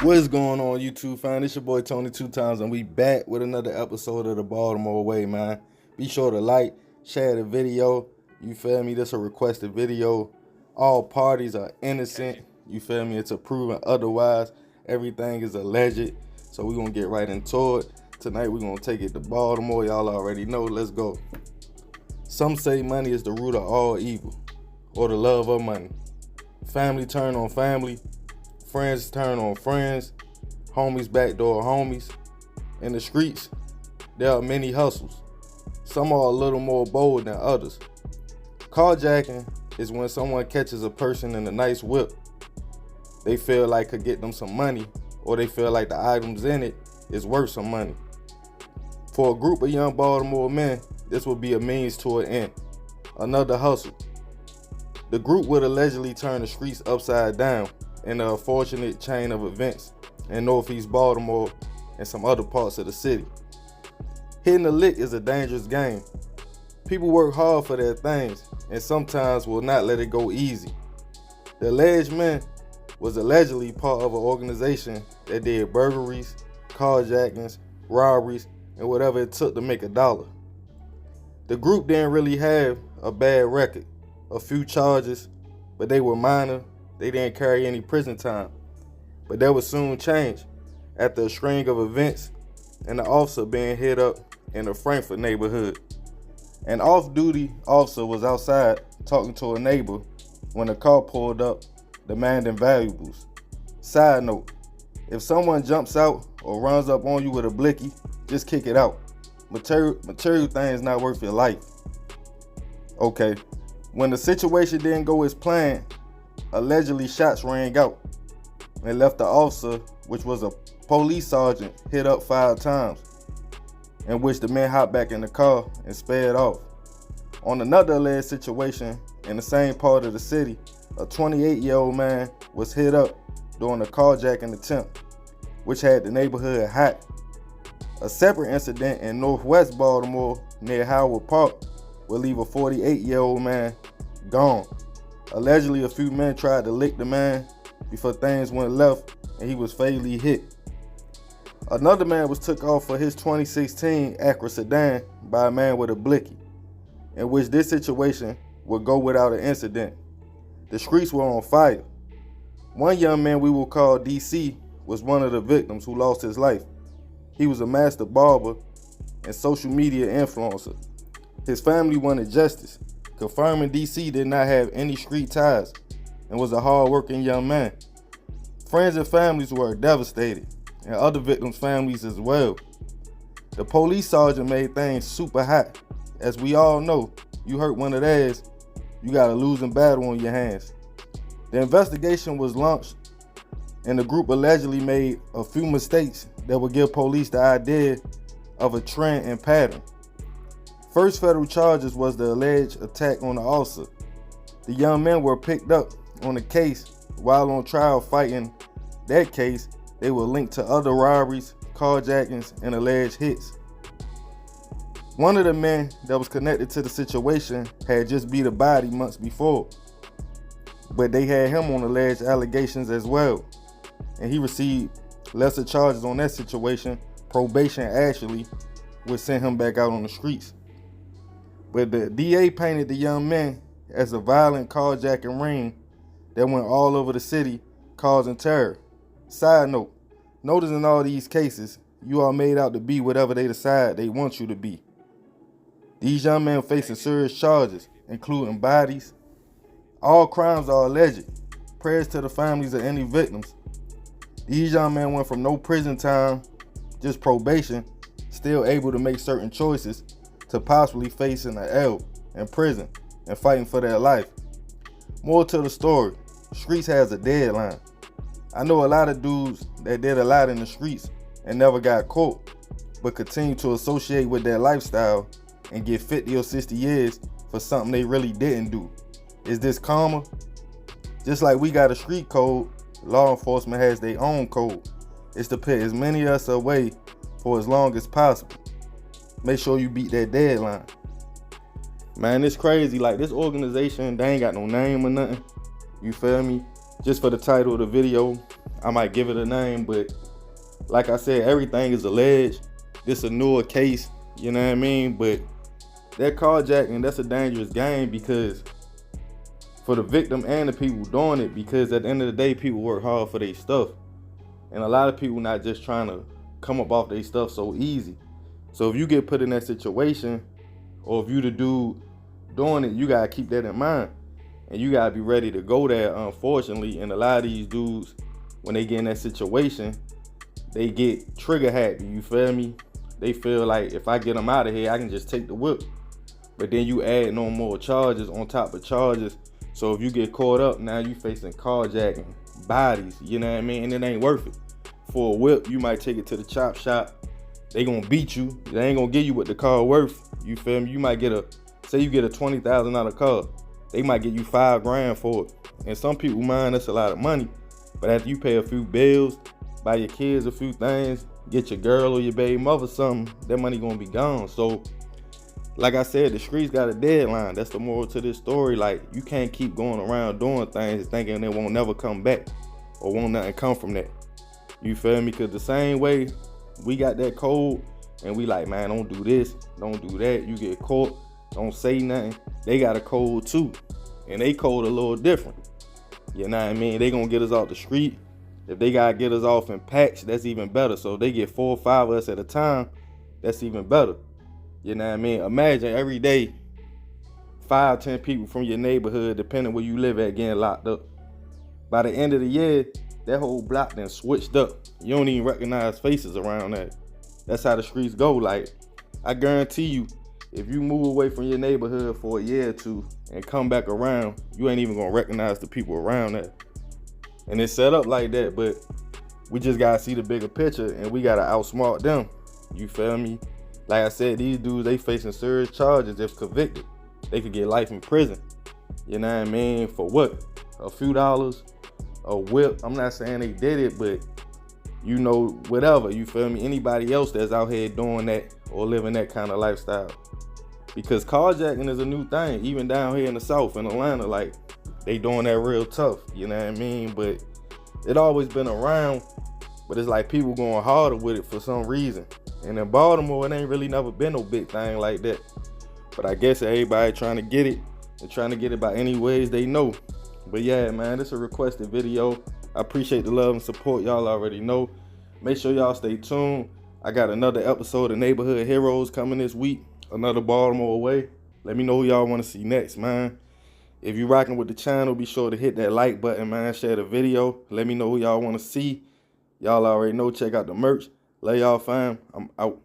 What is going on, YouTube fam? It's your boy Tony 2 times, and we back with another episode of the Baltimore Way, man. Be sure to like, share the video. You feel me? This is a requested video. All parties are innocent. You feel me? It's a proven otherwise. Everything is alleged. So we're going to get right into it. Tonight we're going to take it to Baltimore. Y'all already know. Let's go. Some say money is the root of all evil, or the love of money. Family turn on family. Friends turn on friends, homies backdoor homies. In the streets, there are many hustles. Some are a little more bold than others. Carjacking is when someone catches a person in a nice whip. They feel like could get them some money, or they feel like the items in it is worth some money. For a group of young Baltimore men, this would be a means to an end, another hustle. The group would allegedly turn the streets upside down in the unfortunate chain of events in Northeast Baltimore and some other parts of the city. Hitting the lick is a dangerous game. People work hard for their things and sometimes will not let it go easy. The alleged man was allegedly part of an organization that did burglaries, carjackings, robberies, and whatever it took to make a dollar. The group didn't really have a bad record, a few charges, but they were minor. They didn't carry any prison time, but that would soon change after a string of events and the officer being hit up in the Frankfurt neighborhood. An off-duty officer was outside talking to a neighbor when a car pulled up demanding valuables. Side note, if someone jumps out or runs up on you with a blicky, just kick it out. Material things not worth your life. Okay, when the situation didn't go as planned, allegedly shots rang out and left the officer, which was a police sergeant, hit up 5 times, in which the man hopped back in the car and sped off. On another alleged situation in the same part of the city, a 28-year-old man was hit up during a carjacking attempt, which had the neighborhood hot. A separate incident in Northwest Baltimore near Howard Park will leave a 48-year-old man gone. Allegedly, a few men tried to lick the man before things went left and he was fatally hit. Another man was took off for his 2016 Acura sedan by a man with a blicky, in which this situation would go without an incident. The streets were on fire. One young man we will call DC was one of the victims who lost his life. He was a master barber and social media influencer. His family wanted justice, confirming DC did not have any street ties and was a hard-working young man. Friends and families were devastated, and other victims' families as well. The police sergeant made things super hot. As we all know, you hurt one of theirs, you got a losing battle on your hands. The investigation was launched, and the group allegedly made a few mistakes that would give police the idea of a trend and pattern. First federal charges was the alleged attack on the officer. The young men were picked up on the case while on trial fighting that case. They were linked to other robberies, carjackings, and alleged hits. One of the men that was connected to the situation had just beat a body months before, but they had him on alleged allegations as well, and he received lesser charges on that situation. Probation actually would send him back out on the streets. But the DA painted the young men as a violent carjacking ring that went all over the city causing terror. Side note, notice in all these cases, you are made out to be whatever they decide they want you to be. These young men facing serious charges, including bodies. All crimes are alleged. Prayers to the families of any victims. These young men went from no prison time, just probation, still able to make certain choices, to possibly facing an L in prison and fighting for their life. More to the story, streets has a deadline. I know a lot of dudes that did a lot in the streets and never got caught, but continue to associate with their lifestyle and get 50 or 60 years for something they really didn't do. Is this karma? Just like we got a street code, law enforcement has their own code. It's to put as many of us away for as long as possible. Make sure you beat that deadline. Man, it's crazy. Like, this organization, they ain't got no name or nothing. You feel me? Just for the title of the video, I might give it a name, but like I said, everything is alleged. This a newer case, you know what I mean? But that carjacking, that's a dangerous game, because for the victim and the people doing it, because at the end of the day, people work hard for their stuff. And a lot of people not just trying to come up off their stuff so easy. So if you get put in that situation, or if you the dude doing it, you gotta keep that in mind. And you gotta be ready to go there, unfortunately. And a lot of these dudes, when they get in that situation, they get trigger happy, you feel me? They feel like, if I get them out of here, I can just take the whip. But then you add no more charges on top of charges. So if you get caught up, now you facing carjacking, bodies, you know what I mean? And it ain't worth it. For a whip, you might take it to the chop shop. They gonna beat you. They ain't gonna give you what the car worth. You feel me? You might get say you get a $20,000 car. They might get you $5 grand for it. And some people mind that's a lot of money. But after you pay a few bills, buy your kids a few things, get your girl or your baby mother something, that money gonna be gone. So, like I said, the streets got a deadline. That's the moral to this story. Like, you can't keep going around doing things thinking they won't never come back or won't nothing come from that. You feel me? Because the same way we got that code and we like, man, don't do this, don't do that. You get caught, don't say nothing. They got a code too. And they code a little different. You know what I mean? They gonna get us off the street. If they gotta get us off in packs, that's even better. So if they get 4 or 5 of us at a time, that's even better. You know what I mean? Imagine every day 5, 10 people from your neighborhood, depending where you live at, getting locked up. By the end of the year, that whole block then switched up. You don't even recognize faces around that. That's how the streets go. Like, I guarantee you, if you move away from your neighborhood for a year or two and come back around, you ain't even gonna recognize the people around that. And it's set up like that, but we just gotta see the bigger picture and we gotta outsmart them. You feel me? Like I said, these dudes, they facing serious charges if convicted. They could get life in prison. You know what I mean? For what? A few dollars? A whip? I'm not saying they did it, but you know, whatever, you feel me? Anybody else that's out here doing that or living that kind of lifestyle. Because carjacking is a new thing, even down here in the South, in Atlanta, like, they doing that real tough, you know what I mean? But it always been around, but it's like people going harder with it for some reason. And in Baltimore, it ain't really never been no big thing like that. But I guess everybody trying to get it, and trying to get it by any ways they know. But yeah, man, this is a requested video. I appreciate the love and support, y'all already know. Make sure y'all stay tuned. I got another episode of Neighborhood Heroes coming this week, another Baltimore Way. Let me know who y'all want to see next, man. If you rocking with the channel, be sure to hit that like button, man. Share the video. Let me know who y'all want to see. Y'all already know. Check out the merch. Love y'all, fam. I'm out.